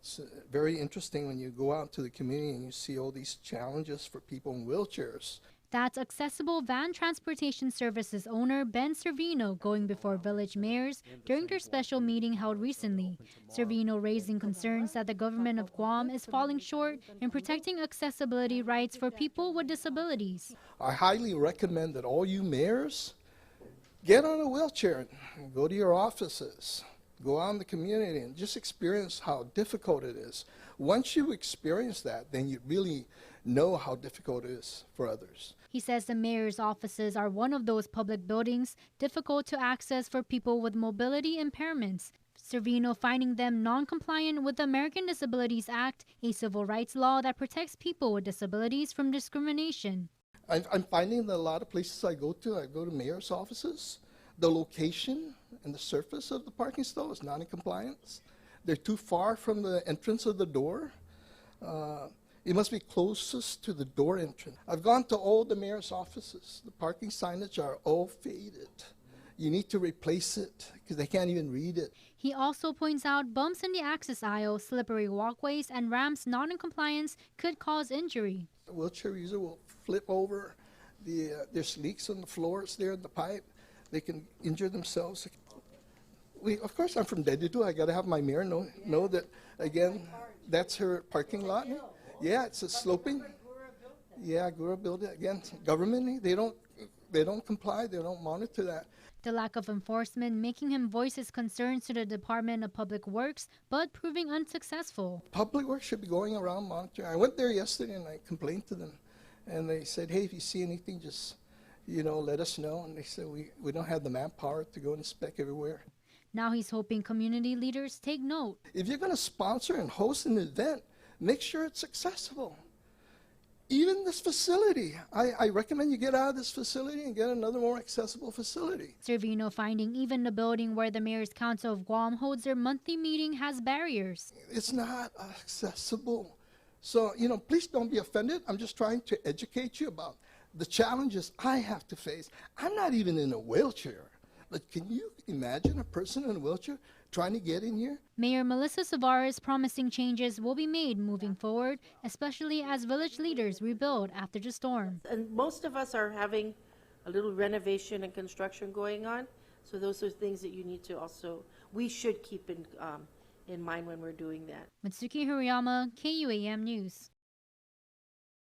it's very interesting when you go out to the community and you see all these challenges for people in wheelchairs. That's Accessible Van Transportation Services owner Ben Servino going before village mayors during their special meeting held recently. Servino raising concerns that the government of Guam is falling short in protecting accessibility rights for people with disabilities. I highly recommend that all you mayors get on a wheelchair and go to your offices, go out in the community and just experience how difficult it is. Once you experience that, then you really know how difficult it is for others. He says the mayor's offices are one of those public buildings difficult to access for people with mobility impairments. Servino finding them non-compliant with the American Disabilities Act, a civil rights law that protects people with disabilities from discrimination. I'm finding that a lot of places I go to mayor's offices, the location and the surface of the parking stall is not in compliance. They're too far from the entrance of the door. It must be closest to the door entrance. I've gone to all the mayor's offices. The parking signage are all faded. You need to replace it because they can't even read it. He also points out bumps in the access aisle, slippery walkways, and ramps not in compliance could cause injury. A wheelchair user will flip over. There's leaks on the floors there in the pipe. They can injure themselves. Of course, I'm from Deditu. I got to have my mayor know that, again, that's her parking lot. Yeah, it's a sloping. Yeah, Gura built it. Again, government, they don't comply. They don't monitor that. The lack of enforcement making him voice his concerns to the Department of Public Works, but proving unsuccessful. Public Works should be going around monitoring. I went there yesterday and I complained to them. And they said, hey, if you see anything, just, let us know. And they said, we don't have the manpower to go and inspect everywhere. Now he's hoping community leaders take note. If you're going to sponsor and host an event, make sure it's accessible. Even this facility, I recommend you get out of this facility and get another more accessible facility. Servino finding even the building where the Mayors Council of Guam holds their monthly meeting has barriers. It's not accessible. So, please don't be offended. I'm just trying to educate you about the challenges I have to face. I'm not even in a wheelchair. But can you imagine a person in a wheelchair trying to get in here? Mayor Melissa Savara's promising changes will be made moving forward, especially as village leaders rebuild after the storm. And most of us are having a little renovation and construction going on. So those are things that you need to we should keep in mind when we're doing that. Mitsuki Hirayama, KUAM News.